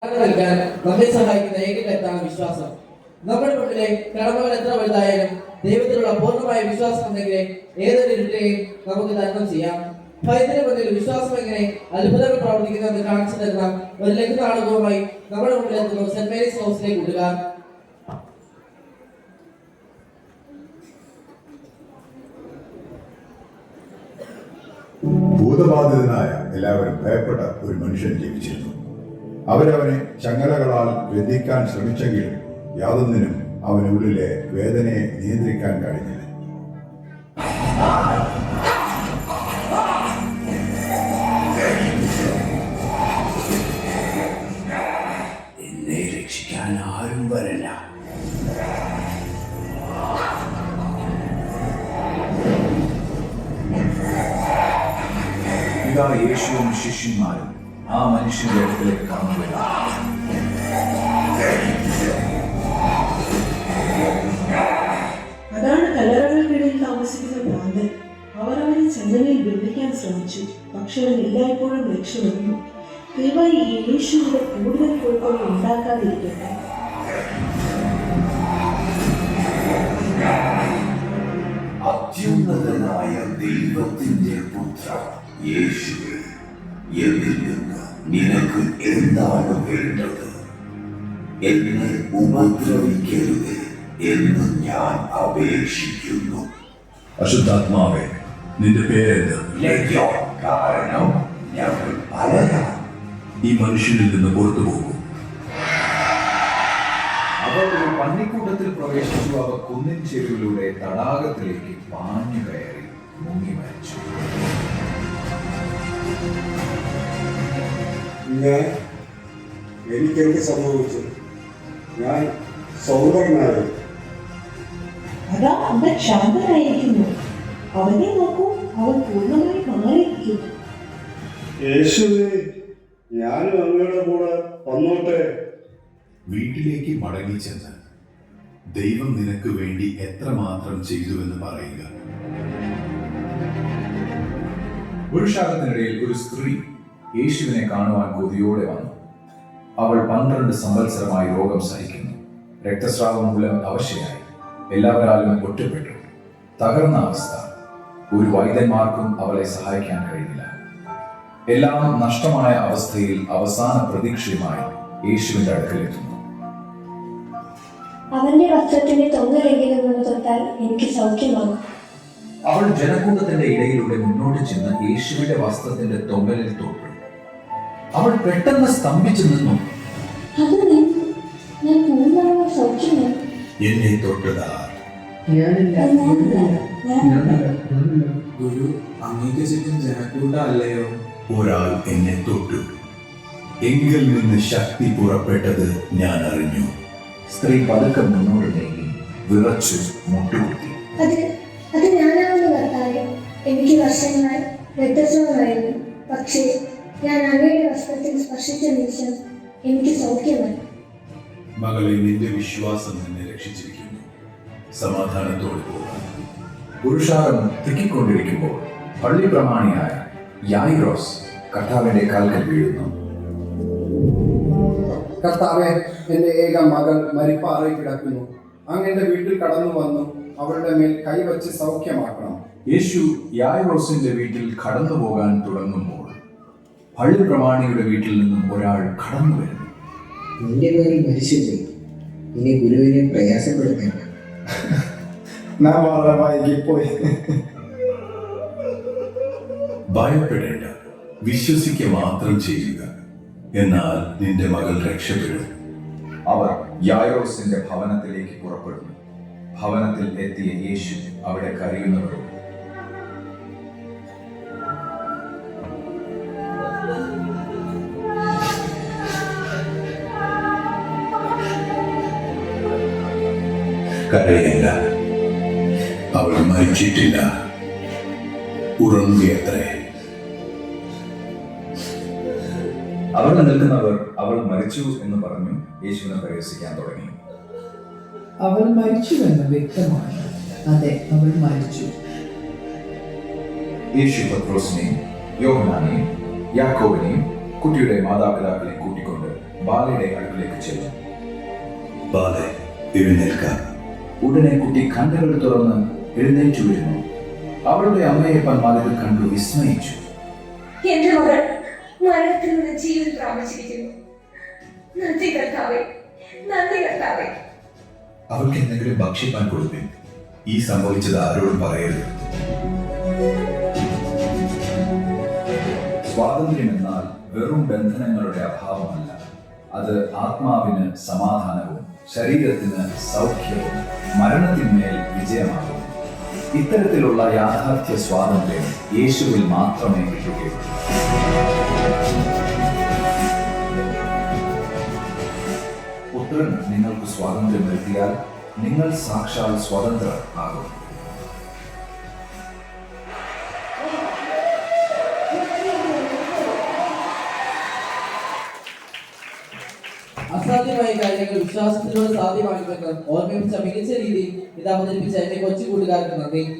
നൽകാൻ നമ്മെ സഹായിക്കുന്ന ഏക കരുത്താണ് വിശ്വാസം. നമ്മുടെ മുന്നിലെ കടമകൾ എത്ര വലുതായാലും ദൈവത്തിലുള്ള പൂർണ്ണമായ വിശ്വാസം ഉണ്ടെങ്കിൽ ഏതൊരു ഇരുട്ടെയും നമുക്ക് തരണം ചെയ്യാം. ഭയത്തിന് മുന്നിൽ വിശ്വാസം എങ്ങനെ അത്ഭുതങ്ങൾ പ്രവർത്തിക്കുന്നതെന്ന് കാണിച്ചു തരുന്ന ഒരു ലഘുനാടകവുമായി നമ്മുടെ മുന്നിലെത്തുന്നു സെന്റ് മേരീസ് ഹൗസിലെ കൂട്ടുകാർ. ഭൂതബാധിതനായ എല്ലാവരും ഭയപ്പെട്ട ഒരു മനുഷ്യൻ ജീവിച്ചിരുന്നു. അവരവനെ ചങ്ങലകളാൽ ബന്ധിക്കാൻ ശ്രമിച്ചെങ്കിലും യാതൊന്നിനും അവനുള്ളിലെ വേദനയെ നിയന്ത്രിക്കാൻ കഴിഞ്ഞില്ല. എന്നെ രക്ഷിക്കാൻ ആരും വരില്ല. ഇതാ യേശുവും ശിഷ്യന്മാരും ആ മനുഷ്യന്റെ അടുത്തേക്ക് കടന്നു വരും. അതാണ് കല്ലറകൾക്കിടയിൽ താമസിക്കുന്ന ഭ്രാന്തൻ. അവർ അവനെ ചങ്ങലയിൽ ബന്ധിക്കാൻ ശ്രമിച്ചു, പക്ഷെ അവൻ എല്ലായ്പ്പോഴും രക്ഷപ്പെടുന്നു. ദയവായി യേശുവിടെ കൂടുതൽ കുഴപ്പങ്ങൾ ഉണ്ടാക്കാതിരിക്കട്ടെ. അത്യുന്നതനായ ദൈവത്തിന്റെ പുത്ര യേശുവേ, എന്നിൽ നിന്ന് നിനക്ക് എന്താണ് വേണ്ടത്? എന്നെ ഉപദ്രവിക്കരുത് എന്ന് ഞാൻ അപേക്ഷിക്കുന്നു. അശുദ്ധാത്മാവേ, നിന്റെ പേരെന്ത്? കാരണം ഞങ്ങൾ പലരാണ്. ഈ മനുഷ്യനിൽ നിന്ന് പുറത്തു പോകും. അവർ ഒരു പന്നിക്കൂട്ടത്തിൽ പ്രവേശിച്ചു. അവ കുന്നിൻ ചെരുവിലൂടെ തടാകത്തിലേക്ക് പാഞ്ഞു കയറി മുങ്ങി മരിച്ചു. എനിക്കെന്ത് സംഭവിച്ചു? ഞാൻ സൗന്ദര്യനായി. അതാ അവൻ ശാന്തനായിരിക്കുന്നു. അവനെ നോക്കൂ, അവൻ പൂർണ്ണമായി മാറിയിരിക്കുന്നു. യേശുവേ, ഞാനും അങ്ങയുടെ കൂടെ വന്നോട്ടെ. വീട്ടിലേക്ക് മടങ്ങിച്ചെന്ന് ദൈവം നിനക്ക് വേണ്ടി എത്രമാത്രം ചെയ്തുവെന്ന് പറയുക. പുരുഷാരത്തിനിടയിൽ ഒരു സ്ത്രീ യേശുവിനെ കാണുവാൻ കൊതിയോടെ വന്നു. അവൾ 12 സംവത്സരമായി രോഗം സഹിക്കുന്നു. രക്തസ്രാവം മൂലം അവശയായി, എല്ലാവരാലും ഒറ്റപ്പെട്ടു. തകർന്ന അവസ്ഥ. ഒരു വൈദ്യന്മാർക്കും അവളെ സഹായിക്കാൻ കഴിഞ്ഞില്ല. എല്ലാം നഷ്ടമായ അവസ്ഥയിൽ അവസാന പ്രതീക്ഷയുമായി യേശുവിന്റെ അടുക്കലെത്തുന്നു. അവന്റെ വസ്ത്രത്തിന്റെ തൊങ്ങലെങ്കിലും ഒന്ന് തൊട്ടാൽ എനിക്ക് സൗഖ്യമാകും. അവൾ ജനക്കൂട്ടത്തിന്റെ ഇടയിലൂടെ മുന്നോട്ട് ചെന്ന് യേശുവിന്റെ വസ്ത്രത്തിന്റെ തൊങ്ങലിൽ തൊട്ടു. അവൾ പെട്ടെന്ന് സ്തംഭിച്ചു നിന്നു. അത് ഞാൻ പൂർണ്ണമായ സൗഖ്യമാണ്. എന്നെ തൊട്ടതാ. ഗുരു, അങ്ങേക്ക് ചുറ്റും ജനക്കൂട്ട അല്ലയോ? ഒരാൾ എന്നെ തൊട്ടു, എങ്കിൽ നിന്ന് ശക്തി പുറപ്പെട്ടത് ഞാൻ അറിഞ്ഞു. സ്ത്രീ പതുക്കെ മുന്നോട്ട് നീങ്ങി വിറച്ചു മുട്ടുകുത്തി. അത് ഞാനാവുന്ന കർത്താവേ, എനിക്ക് വർഷങ്ങളായി രക്തസ്രാവമായിരുന്നു. പക്ഷേ ഞാൻ അങ്ങയുടെ വസ്ത്രത്തിൽ സ്പർശിച്ച നിമിഷം എനിക്ക് സൗഖ്യമായി. മകളെ, നിന്റെ വിശ്വാസം നിന്നെ രക്ഷിച്ചിരിക്കുന്നു. സമാധാനത്തോടെ പോകാം. പുരുഷാരം തിക്കിക്കൊണ്ടിരിക്കുമ്പോൾ പള്ളി പ്രമാണിയായ യായിറോസ് കർത്താവിന്റെ കാൽക്കൽ വീഴുന്നു. കർത്താവെ, എൻ്റെ ഏക മകൾ മരിപ്പാറായി കിടക്കുന്നു. അങ്ങയുടെ വീട്ടിൽ കടന്നു വന്നു അവളുടെ മേൽ കൈവച്ച് സൗഖ്യമാക്കണം. യേശു യായിറോസിന്റെ വീട്ടിൽ കടന്നു പോകാൻ തുടങ്ങുമ്പോൾ പള്ളി പ്രമാണിയുടെ വീട്ടിൽ നിന്നും ഒരാൾ കടന്നു വരുന്നു. നിന്റെ മകൾ മരിച്ചുപോയി, ഇനി ഗുരുവിനെ പ്രയാസപ്പെടുത്തേണ്ട. ഞാൻ വളരെ വൈകിപ്പോയി. ഭയപ്പെടേണ്ട, വിശ്വസിക്കുക മാത്രം ചെയ്യുക, എന്നാൽ നിന്റെ മകൾ രക്ഷപ്പെടും. അവർ യായിറോസിന്റെ ഭവനത്തിലേക്ക് പുറപ്പെടുന്നു. ഭവനത്തിൽ എത്തിയ യേശു അവിടെ കരയുന്നവരോട്, കരയല്ല, അവൾ മരിച്ചിട്ടില്ല, ഉറങ്ങിയത്രേ. അവിടെ നിൽക്കുന്നവർ അവൾ മരിച്ചു എന്ന് പറഞ്ഞു യേശുവിനെ പരിഹസിക്കാൻ തുടങ്ങി. അവൾ മരിച്ചുവെന്ന് വ്യക്തമാണ്. അതെ, അവൾ മരിച്ചു. യേശു പത്രോസിനെയും യോഹന്നാനെയും യാക്കോബിനെയും കുട്ടിയുടെ മാതാപിതാക്കളെയും കൂട്ടിക്കൊണ്ട് ബാലയുടെ അടുക്കിലേക്ക് ചെന്നു. ബാലെ, എഴുന്നേൽക്കാം. ഉടനെ കുട്ടി കണ്ണുകൾ തുറന്ന് എഴുന്നേറ്റു വരുന്നു. അവളുടെ അമ്മയപ്പന്മാർ ഇത് കണ്ടു വിസ്മയിച്ചു. എന്റെ മകൾ മരണത്തിൽ നിന്ന് ജീവൻ പ്രാപിച്ചിരിക്കുന്നു. നന്ദി കർത്താവേ, നന്ദി കർത്താവേ. അവൾക്ക് എന്തെങ്കിലും ഭക്ഷിക്കാൻ കൊടുക്കും. ഈ സംഭവിച്ചത് ആരോടും പറയരുത്. സ്വാതന്ത്ര്യം എന്നാൽ വെറും ബന്ധനങ്ങളുടെ അഭാവമല്ല. അത് ആത്മാവിന് സമാധാനവും ശരീരത്തിന് സൗഖ്യവും മരണത്തിന്മേൽ വിജയമാകും. ഇത്തരത്തിലുള്ള യാഥാർത്ഥ്യ സ്വാതന്ത്ര്യം യേശുവിൽ മാത്രമേ കിട്ടുകയുള്ളൂ. പുത്രൻ നിങ്ങൾക്ക് സ്വാതന്ത്ര്യം നൽകിയാൽ നിങ്ങൾ സാക്ഷാൽ സ്വതന്ത്രർ ആകും. അസാധ്യമായ കാര്യങ്ങൾ വിശ്വാസത്തിലൂടെ സാധ്യമാക്കുമെന്ന് ഓർമ്മിപ്പിച്ച മികച്ച രീതിയിൽ ഇത് അവതരിപ്പിച്ച എന്റെ കൊച്ചു കൂട്ടുകാർക്ക് നന്ദി.